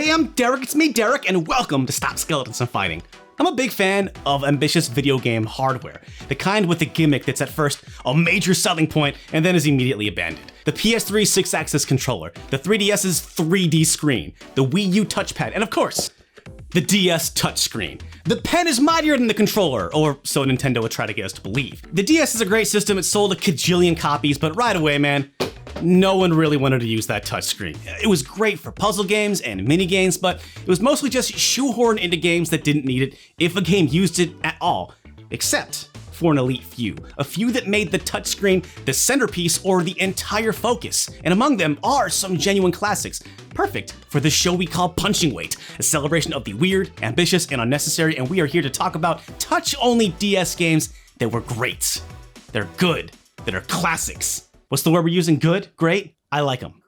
Hey, I'm Derek, it's me, Derek, and welcome to Stop Skeletons and Fighting. I'm a big fan of ambitious video game hardware, the kind with a gimmick that's at first a major selling point and then is immediately abandoned. The PS3 6-axis controller, the 3DS's 3D screen, the Wii U touchpad, and of course, the DS touchscreen. The pen is mightier than the controller, or so Nintendo would try to get us to believe. The DS is a great system, it sold a kajillion copies, but right away, man, no one really wanted to use that touchscreen. It was great for puzzle games and mini games, but it was mostly just shoehorned into games that didn't need it if a game used it at all, except for an elite few. A few that made the touchscreen the centerpiece or the entire focus, and among them are some genuine classics, perfect for the show we call Punching Weight, a celebration of the weird, ambitious, and unnecessary, and we are here to talk about touch-only DS games that were great. They're good, that are classics. What's the word we're using? Good? Great? I like them.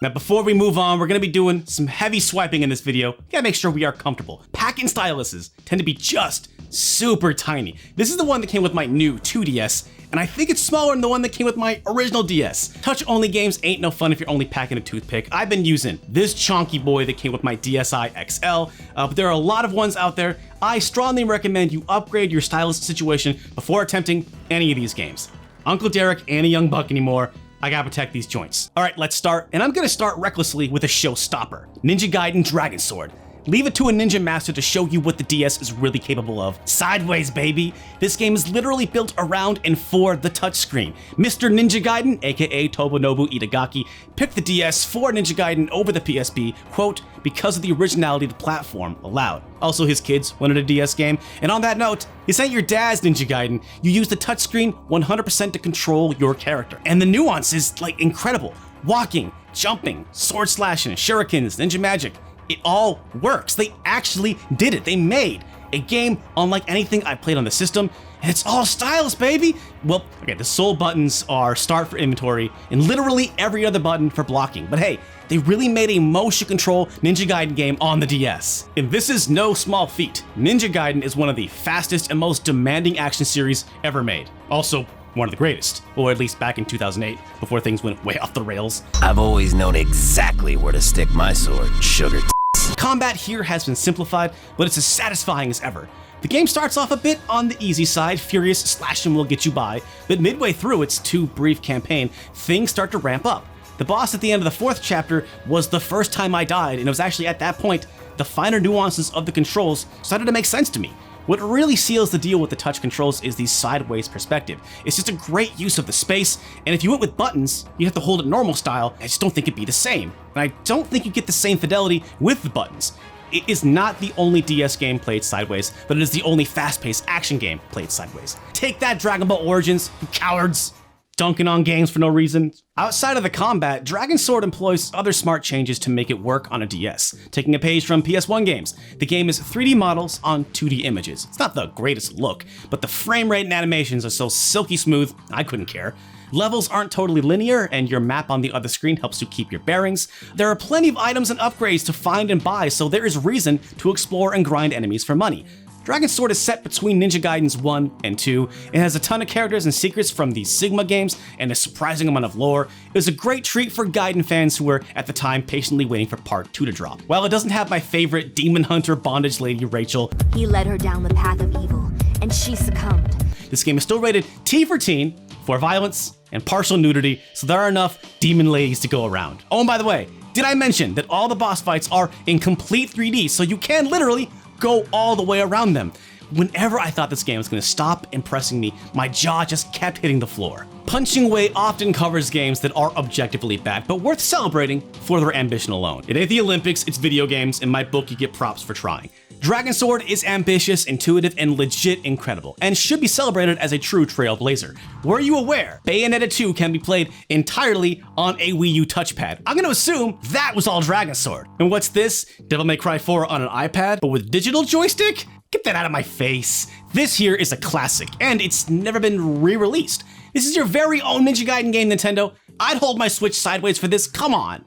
Now, before we move on, we're gonna be doing some heavy swiping in this video. Gotta make sure we are comfortable. Pack-in styluses tend to be just super tiny. This is the one that came with my new 2DS, and I think it's smaller than the one that came with my original DS. Touch-only games ain't no fun if you're only packing a toothpick. I've been using this chonky boy that came with my DSi XL, but there are a lot of ones out there. I strongly recommend you upgrade your stylus situation before attempting any of these games. Uncle Derek ain't a young buck anymore. I gotta protect these joints. All right, let's start, and I'm gonna start recklessly with a showstopper. Ninja Gaiden Dragon Sword. Leave it to a ninja master to show you what the DS is really capable of. Sideways, baby. This game is literally built around and for the touchscreen. Mr. Ninja Gaiden, aka Tomonobu Itagaki, picked the DS for Ninja Gaiden over the PSP, quote, because of the originality the platform allowed. Also, his kids wanted a DS game, and on that note, this ain't your dad's Ninja Gaiden. You use the touchscreen 100% to control your character. And the nuance is, like, incredible. Walking, jumping, sword slashing, shurikens, ninja magic. It all works. They actually did it. They made a game unlike anything I played on the system, and it's all stylus, baby. Well, okay, the sole buttons are start for inventory and literally every other button for blocking. But hey, they really made a motion control Ninja Gaiden game on the DS. And this is no small feat. Ninja Gaiden is one of the fastest and most demanding action series ever made. Also, one of the greatest, or at least back in 2008, before things went way off the rails. I've always known exactly where to stick my sword, sugar tits. Combat here has been simplified, but it's as satisfying as ever. The game starts off a bit on the easy side, furious slashing will get you by, but midway through its too brief campaign, things start to ramp up. The boss at the end of the 4th chapter was the first time I died, and it was actually at that point, the finer nuances of the controls started to make sense to me. What really seals the deal with the touch controls is the sideways perspective. It's just a great use of the space, and if you went with buttons, you have to hold it normal style. I just don't think it'd be the same. And I don't think you get the same fidelity with the buttons. It is not the only DS game played sideways, but it is the only fast-paced action game played sideways. Take that, Dragon Ball Origins, you cowards! Dunking on games for no reason. Outside of the combat, Dragon Sword employs other smart changes to make it work on a DS. Taking a page from PS1 games, the game is 3D models on 2D images. It's not the greatest look, but the frame rate and animations are so silky smooth, I couldn't care. Levels aren't totally linear, and your map on the other screen helps you keep your bearings. There are plenty of items and upgrades to find and buy, so there is reason to explore and grind enemies for money. Dragon Sword is set between Ninja Gaidens 1 and 2. It has a ton of characters and secrets from the Sigma games and a surprising amount of lore. It was a great treat for Gaiden fans who were, at the time, patiently waiting for Part 2 to drop. While it doesn't have my favorite demon hunter bondage lady Rachel, he led her down the path of evil, and she succumbed. This game is still rated T for teen, for violence and partial nudity, so there are enough demon ladies to go around. Oh, and by the way, did I mention that all the boss fights are in complete 3D, so you can literally go all the way around them. Whenever I thought this game was going to stop impressing me, my jaw just kept hitting the floor. Punching Weight often covers games that are objectively bad, but worth celebrating for their ambition alone. It ain't the Olympics, it's video games. In my book, you get props for trying. Dragon Sword is ambitious, intuitive, and legit incredible, and should be celebrated as a true trailblazer. Were you aware Bayonetta 2 can be played entirely on a Wii U touchpad? I'm gonna assume that was all Dragon Sword. And what's this? Devil May Cry 4 on an iPad, but with digital joystick? Get that out of my face. This here is a classic, and it's never been re-released. This is your very own Ninja Gaiden game, Nintendo. I'd hold my Switch sideways for this, come on.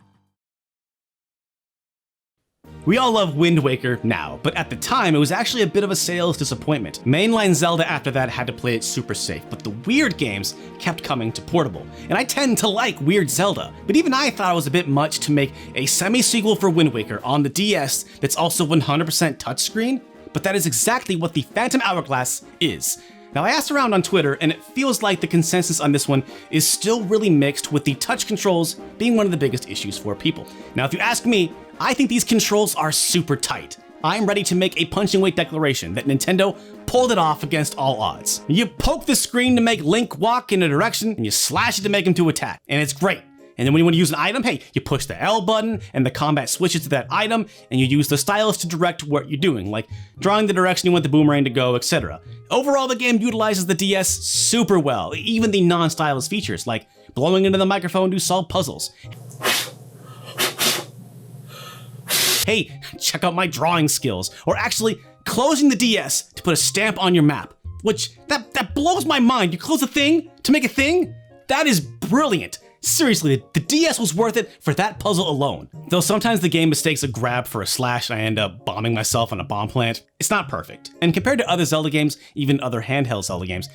We all love Wind Waker now, but at the time it was actually a bit of a sales disappointment. Mainline Zelda after that had to play it super safe, but the weird games kept coming to portable. And I tend to like weird Zelda, but even I thought it was a bit much to make a semi-sequel for Wind Waker on the DS that's also 100% touchscreen, but that is exactly what the Phantom Hourglass is. Now, I asked around on Twitter, and it feels like the consensus on this one is still really mixed, with the touch controls being one of the biggest issues for people. Now, if you ask me, I think these controls are super tight. I'm ready to make a punching weight declaration that Nintendo pulled it off against all odds. You poke the screen to make Link walk in a direction, and you slash it to make him to attack, and it's great. And then when you want to use an item, hey, you push the L button and the combat switches to that item, and you use the stylus to direct what you're doing, like drawing the direction you want the boomerang to go, etc. Overall, the game utilizes the DS super well, even the non-stylus features, like blowing into the microphone to solve puzzles. Hey, check out my drawing skills, or actually closing the DS to put a stamp on your map, which, that blows my mind. You close a thing to make a thing? That is brilliant. Seriously, the DS was worth it for that puzzle alone. Though sometimes the game mistakes a grab for a slash and I end up bombing myself on a bomb plant, it's not perfect. And compared to other Zelda games, even other handheld Zelda games,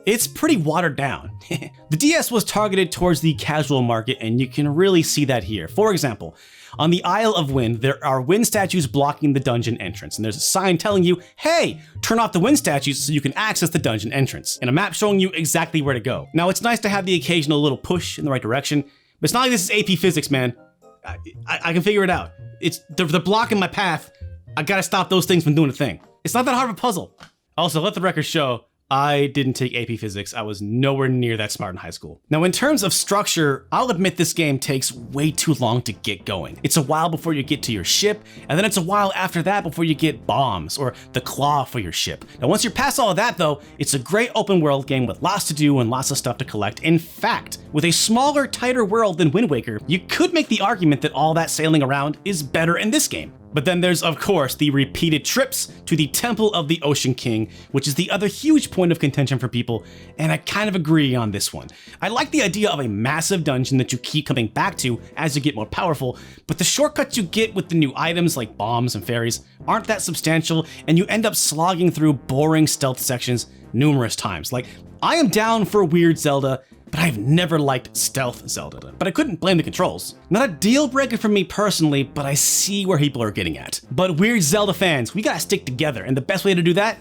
it's pretty watered down. The DS was targeted towards the casual market, and you can really see that here. For example, on the Isle of Wind, there are wind statues blocking the dungeon entrance, and there's a sign telling you, hey, turn off the wind statues so you can access the dungeon entrance, and a map showing you exactly where to go. Now, it's nice to have the occasional little push in the right direction, but it's not like this is AP Physics, man. I can figure it out. They're blocking my path. I gotta stop those things from doing a thing. It's not that hard of a puzzle. Also, let the record show, I didn't take AP Physics. I was nowhere near that smart in high school. Now, in terms of structure, I'll admit this game takes way too long to get going. It's a while before you get to your ship, and then it's a while after that before you get bombs or the claw for your ship. Now, once you're past all of that though, it's a great open world game with lots to do and lots of stuff to collect. In fact, with a smaller, tighter world than Wind Waker, you could make the argument that all that sailing around is better in this game. But then there's, of course, the repeated trips to the Temple of the Ocean King, which is the other huge point of contention for people, and I kind of agree on this one. I like the idea of a massive dungeon that you keep coming back to as you get more powerful, but the shortcuts you get with the new items like bombs and fairies aren't that substantial, and you end up slogging through boring stealth sections numerous times. Like, I am down for weird Zelda, but I've never liked stealth Zelda, but I couldn't blame the controls. Not a deal breaker for me personally, but I see where people are getting at. But weird Zelda fans, we gotta stick together, and the best way to do that?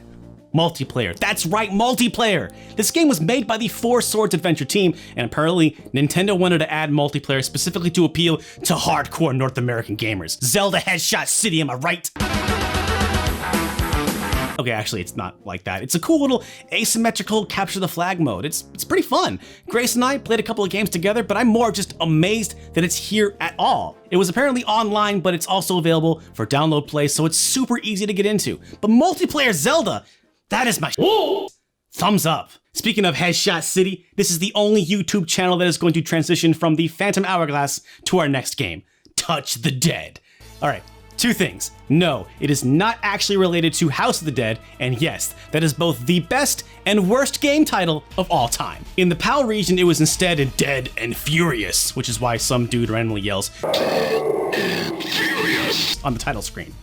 Multiplayer. That's right, multiplayer! This game was made by the Four Swords Adventure team, and apparently Nintendo wanted to add multiplayer specifically to appeal to hardcore North American gamers. Zelda Headshot City, am I right? Okay, actually, it's not like that. It's a cool little asymmetrical capture the flag mode. It's pretty fun. Grace and I played a couple of games together, but I'm more just amazed that it's here at all. It was apparently online, but it's also available for download play, so it's super easy to get into. But multiplayer Zelda, that is my thumbs up. Speaking of Headshot City, this is the only YouTube channel that is going to transition from the Phantom Hourglass to our next game, Touch the Dead. All right. Two things. No, it is not actually related to House of the Dead, and yes, that is both the best and worst game title of all time. In the PAL region, it was instead Dead and Furious, which is why some dude randomly yells Dead and Furious on the title screen.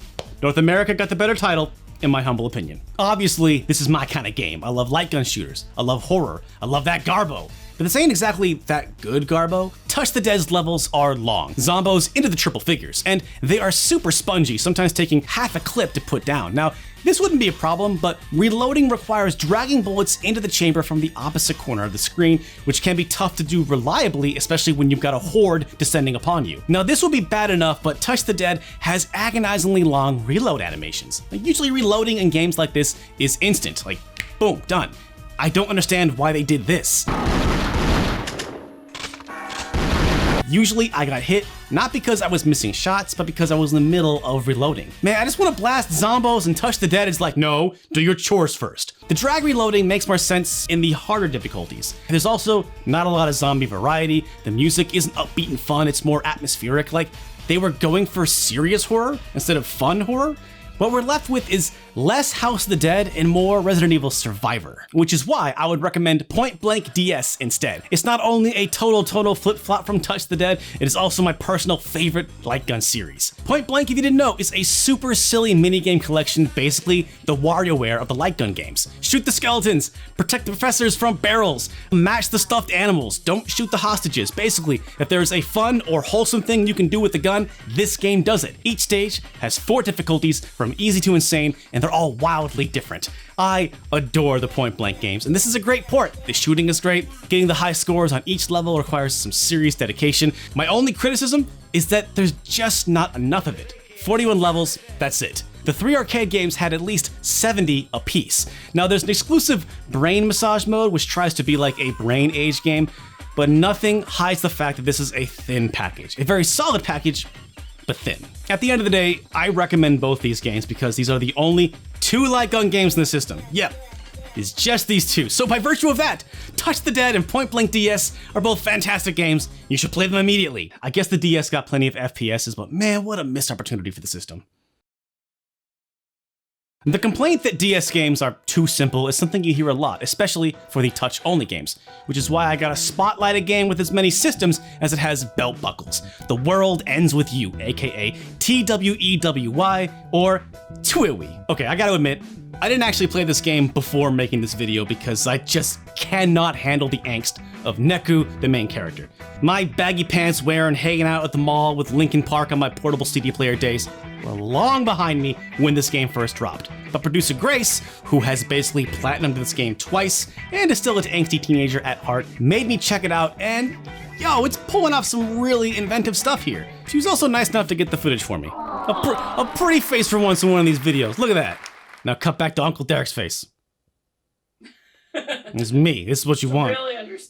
North America got the better title, in my humble opinion. Obviously, this is my kind of game. I love light gun shooters, I love horror, I love that Garbo. But this ain't exactly that good Garbo. Touch the Dead's levels are long, zombos into the triple figures, and they are super spongy, sometimes taking half a clip to put down. Now, this wouldn't be a problem, but reloading requires dragging bullets into the chamber from the opposite corner of the screen, which can be tough to do reliably, especially when you've got a horde descending upon you. Now, this would be bad enough, but Touch the Dead has agonizingly long reload animations. Usually reloading in games like this is instant, like boom, done. I don't understand why they did this. Usually I got hit, not because I was missing shots, but because I was in the middle of reloading. Man, I just want to blast zombos and Touch the Dead. It's like, no, do your chores first. The drag reloading makes more sense in the harder difficulties. There's also not a lot of zombie variety. The music isn't upbeat and fun, it's more atmospheric. Like, they were going for serious horror instead of fun horror. What we're left with is less House of the Dead and more Resident Evil Survivor, which is why I would recommend Point Blank DS instead. It's not only a total flip-flop from Touch the Dead, it is also my personal favorite light gun series. Point Blank, if you didn't know, is a super silly minigame collection, basically the WarioWare of the light gun games. Shoot the skeletons, protect the professors from barrels, match the stuffed animals, don't shoot the hostages. Basically, if there's a fun or wholesome thing you can do with the gun, this game does it. Each stage has 4 difficulties from easy to insane, and they're all wildly different. I adore the Point Blank games, and this is a great port. The shooting is great, getting the high scores on each level requires some serious dedication. My only criticism is that there's just not enough of it. 41 levels, that's it. The 3 arcade games had at least 70 apiece. Now there's an exclusive brain massage mode which tries to be like a brain age game, but nothing hides the fact that this is a thin package. A very solid package, but thin. At the end of the day, I recommend both these games because these are the only 2 light gun games in the system. Yep, it's just these 2. So by virtue of that, Touch the Dead and Point Blank DS are both fantastic games. You should play them immediately. I guess the DS got plenty of FPSs, but man, what a missed opportunity for the system. The complaint that DS games are too simple is something you hear a lot, especially for the touch-only games, which is why I gotta spotlight a game with as many systems as it has belt buckles. The World Ends With You, aka TWEWY, or TWEWY. Okay, I gotta admit, I didn't actually play this game before making this video because I just cannot handle the angst of Neku, the main character. My baggy pants wearing, hanging out at the mall with Linkin Park on my portable CD player days were long behind me when this game first dropped. But producer Grace, who has basically platinumed this game twice and is still an angsty teenager at heart, made me check it out, and yo, it's pulling off some really inventive stuff here. She was also nice enough to get the footage for me. A pretty face for once in one of these videos. Look at that. Now cut back to Uncle Derek's face. It's me. This is what you want.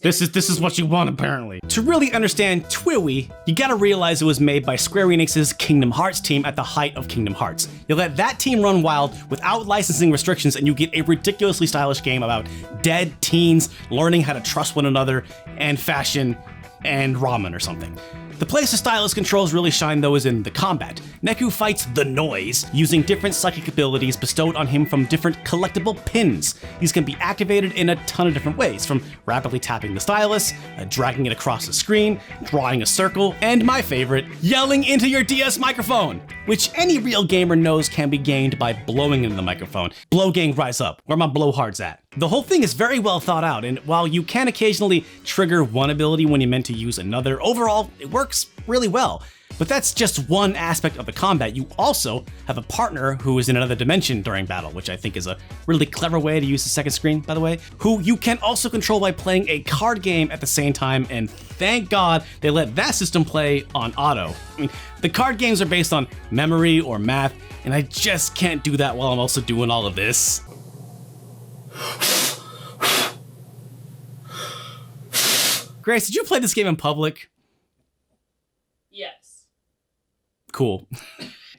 This is what you want, apparently. To really understand TWEWY, you gotta realize it was made by Square Enix's Kingdom Hearts team at the height of Kingdom Hearts. You let that team run wild without licensing restrictions and you get a ridiculously stylish game about dead teens learning how to trust one another and fashion and ramen or something. The place the Stylus controls really shine though is in the combat. Neku fights the Noise using different psychic abilities bestowed on him from different collectible pins. These can be activated in a ton of different ways, from rapidly tapping the stylus, dragging it across the screen, drawing a circle, and my favorite, yelling into your DS microphone, which any real gamer knows can be gained by blowing into the microphone. Blow gang rise up, where my blowhards at. The whole thing is very well thought out, and while you can occasionally trigger one ability when you meant to use another, overall, it works really well. But that's just one aspect of the combat. You also have a partner who is in another dimension during battle, which I think is a really clever way to use the second screen, by the way, who you can also control by playing a card game at the same time, and thank God they let that system play on auto. I mean, the card games are based on memory or math, and I just can't do that while I'm also doing all of this. Grace, did you play this game in public? Yes. Cool.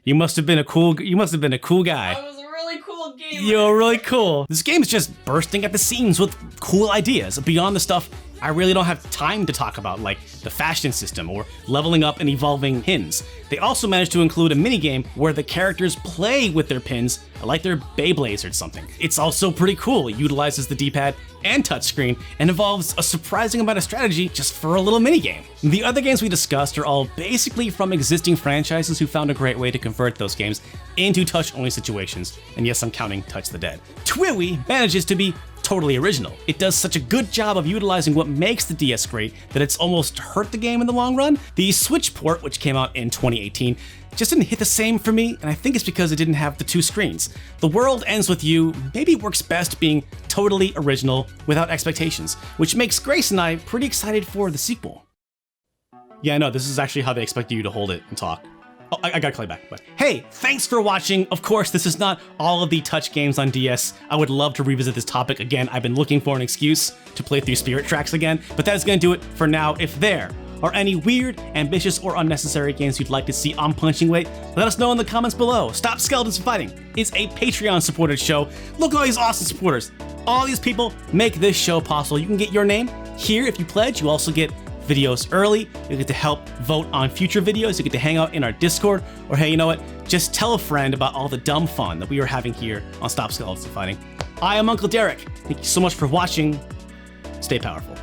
You must have been a cool guy. I was a really cool gamer. You're really cool. This game is just bursting at the seams with cool ideas beyond the stuff I really don't have time to talk about, like the fashion system or leveling up and evolving pins. They also managed to include a minigame where the characters play with their pins like they're Beyblades or something. It's also pretty cool. It utilizes the D-pad and touchscreen and involves a surprising amount of strategy just for a little minigame. The other games we discussed are all basically from existing franchises who found a great way to convert those games into touch-only situations. And yes, I'm counting Touch the Dead. TWEWY manages to be totally original. It does such a good job of utilizing what makes the DS great that it's almost hurt the game in the long run. The Switch port, which came out in 2018, just didn't hit the same for me, and I think it's because it didn't have the 2 screens. The World Ends With You maybe works best being totally original without expectations, which makes Grace and I pretty excited for the sequel. Yeah, I know, this is actually how they expect you to hold it and talk. Oh, I gotta play back, but hey, thanks for watching. Of course, this is not all of the touch games on DS. I would love to revisit this topic again. I've been looking for an excuse to play through Spirit Tracks again, but that is gonna do it for now. If there are any weird, ambitious, or unnecessary games you'd like to see on Punching Weight, let us know in the comments below. Stop Skeletons From Fighting is a Patreon-supported show. Look at all these awesome supporters. All these people make this show possible. You can get your name here if you pledge. You also get videos early. You get to help vote on future videos. You get to hang out in our Discord. Or hey, you know what? Just tell a friend about all the dumb fun that we are having here on Stop Skeleton Fighting. I am Uncle Derek. Thank you so much for watching. Stay powerful.